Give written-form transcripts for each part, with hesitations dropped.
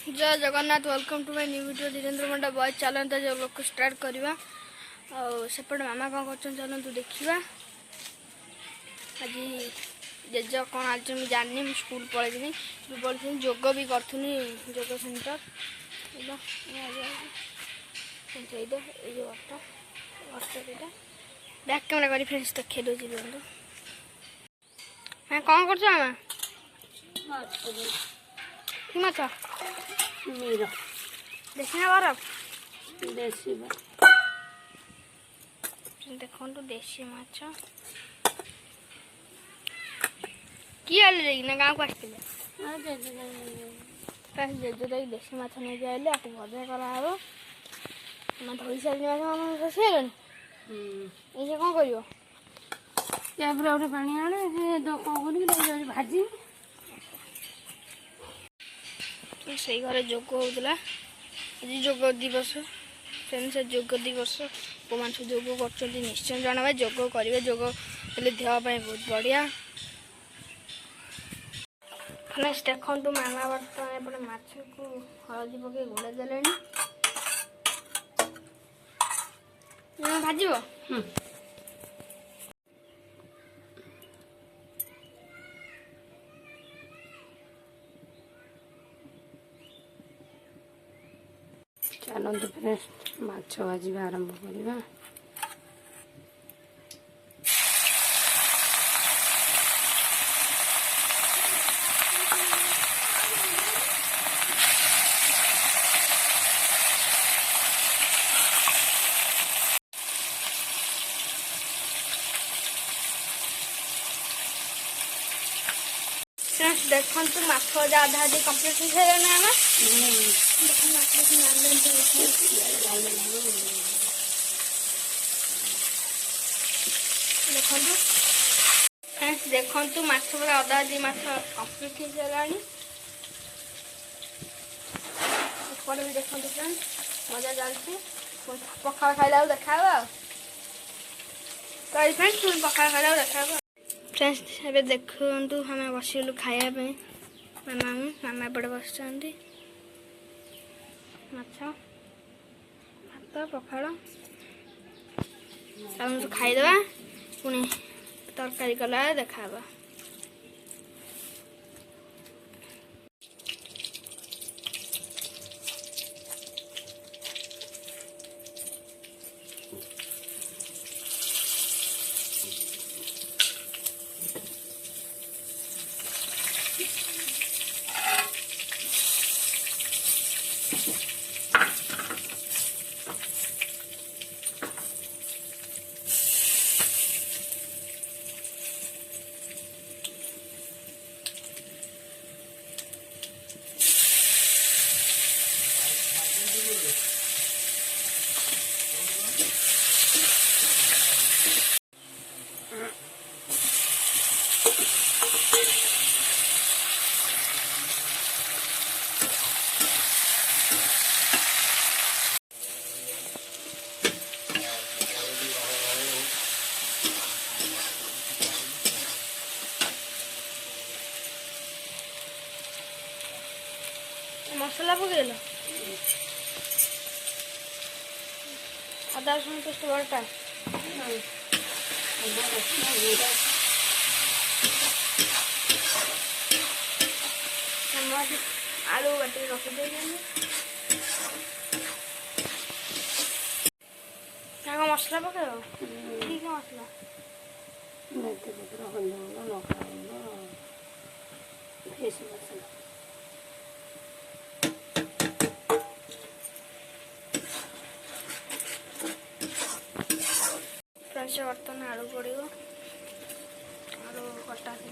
जय Jagannath welcome to my new video Dhirendra Manda boys चलता जो लोग स्टार्ट करवा सेपटे मामा कौन कर चलतु देखा आज जेज कौन आज मुझे जानी मुझे स्कूल पलैनी पढ़ी जोग भी करी जोग सेन्टर बैक कैमेरा कर फ्रेंड्स देखी दूसरी बंधु हाँ कौन कर माछ देसी ना बरफ देसी देखो देसी माछ किए ना गाँव को आसते जेजु लगे देसी माछ नहीं जाइले आपको भजा कराब धोई सारी माछ खसीगले ये कौन कर गोटे पानी आने कौन कर भाजी से घर जोग होता आज जोग दिवस से जोग दिवस पुआ मान जोग कर निश्चय जन जोग करेंगे जोग हेल्ले देहपाई बहुत बढ़िया फ्रेंड्स देखु मामा बर्तमान एपटे माछ को हलदी पकई घोड़े दे भाजब चलते फ्रेंड्स माछ भाजी आरंभ करवा देखु माछ भजा आधा आधी कम्प्लीट हो सारे आम देखु माछ भजा अधा आधी माछ कम्प्लीट हो सारे भी देखो फ्रेंड्स मजा चलती पखाड़ खाइला देखा फ्रेंड्स पखाड़ खाइला देखा फ्रेंड्स ए देखु हमें बसलु खायापी मामा मामा एपटे बस माछ भात पखाड़ खाईदे पुणी तरकारी कला देखा मसला पकड़ अदा रसुण पेस्ट बड़टा आलू बाटी रखिदे मसला पकड़ ठीक मसला फिश मसला बर्तन आलू पड़ो आलू कटा थी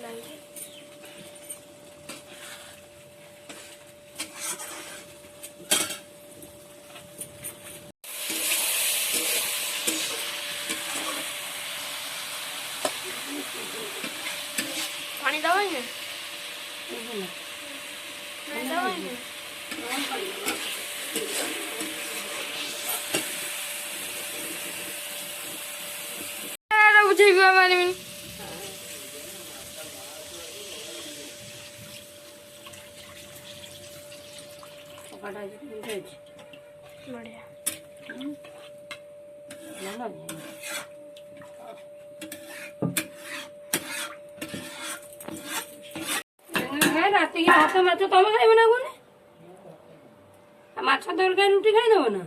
पानी दवा बुझे पारे ତରକାରୀଟା ଆଜି କେମିତି ଅଛି? ବଢ଼ିଆ। ଭଲ ଅଛି। ରାତିକି ଭାତ ମାଛ ତମେ ଖାଇବ ନା କହୁନି? ଆଉ ମାଛ ତରକାରୀ ରୁଟି ଖାଇଦବ ନା?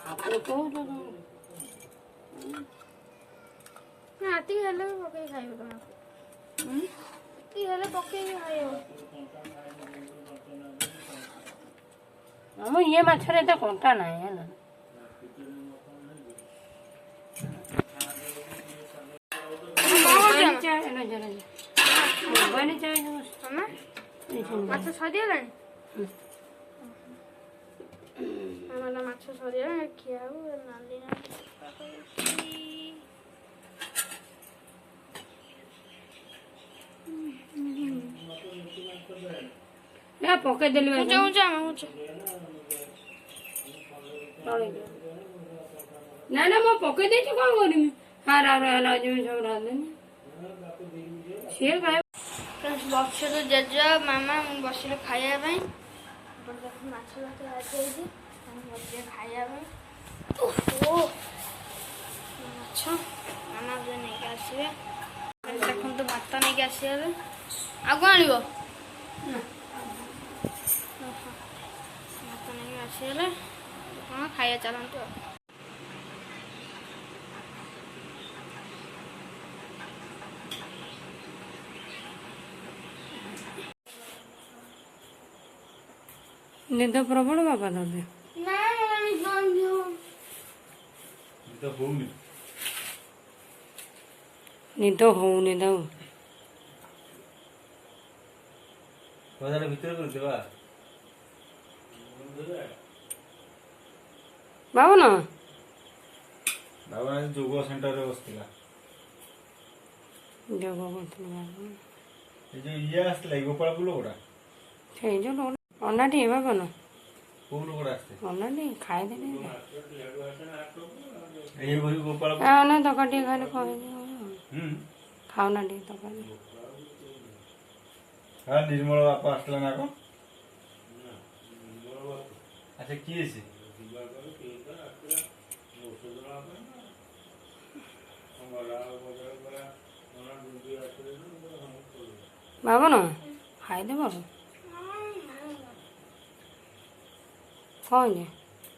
ଆଉ କହୁଛ ତମେ। ରାତିକି ହେଲେ ବି ପକେଇକି ଖାଇବ ତମେ। ରାତିକି ହେଲେ ପକେଇକି ଖାଇବ। ଆମ ଇଏ ମାଛରେ ଏତେ କଣ୍ଟା ନାହିଁ ହେଲା। ତମେ ମାଛ ସରିଗଲାଣି? ଆମର ମାଛ ସରିଗଲାଣି ଖିଆ ହବ। ନାଲି ପକେଇଦେଲି ନା ନା ମୁଁ ପକେଇ ଦେଇଛି କଣ କରିବି? ସିଏ ଖାଇବ। ବସିଲୁ ଜେଜେ ମାମା ମୁଁ ବସିଲୁ ଖାଇବା ପାଇଁ। ମାଛ ଭାତ ରାନ୍ଧିଯାଇଛି ବସିଲେ ଖାଇବା ପାଇଁ। ମାଛ ମାମା ବି ନେଇକି ଆସିବେ। ଦେଖନ୍ତୁ ଭାତ ନେଇକି ଆସିବେ। ଆଉ କ'ଣ ଆଣିବ? ଭାତ ନେଇକି ଆସିଗଲେ କ'ଣ ଖାଇବା ଚାଲନ୍ତୁ ଆଉ। ନିଦ ପ୍ରବଳ ବାବା ତମେ? ନିଦ ହଉନି ତାକୁ। ବାବୁ ନା ଯୋଗ ସେଣ୍ଟରରେ ବସିଥିଲା। ଯୋଗ କରୁଥିଲି ଏ ଯୋଉ ଇଏ ଆସିଥିଲା ଗୋପାଳପୁର ଲୋକଟା। ସେଇ ଯୋଉ ଅଣ୍ଡାଟି ବାବା ନା କୋଉ ଲୋକଟା ଆସିଥିଲା? ଅଣ୍ଡାଟି ଖାଇଦେଲି। ଏଇ ବହି ଗୋପାଳପୁର। ନା ତରକାରୀ ଟିକେ ଖାଇଲେ କହିଦିଅ। ଖାଉନା ଟିକେ ତରକାରୀ। ହଁ ନିର୍ମଳ ବାପା ଆସିଥିଲା ନା କଣ? ଆଚ୍ଛା କିଏ ସେ? ବାବୁ ନା ଖାଇଦେ ବାବୁ। କ'ଣ ଯେ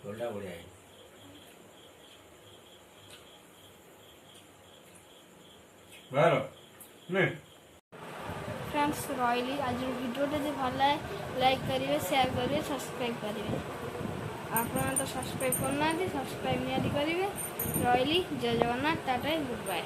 ବଢିଆ ବଢିଆ फ्रेंड्स रही आज वीडियो टे भल लागे लाइक करेंगे शेयर करेंगे सब्सक्राइब करेंगे। आप तो सब्सक्राइब करना सब्सक्राइब निहाती करेंगे। रही जय जगन्नाथ टाटा गुड बाय।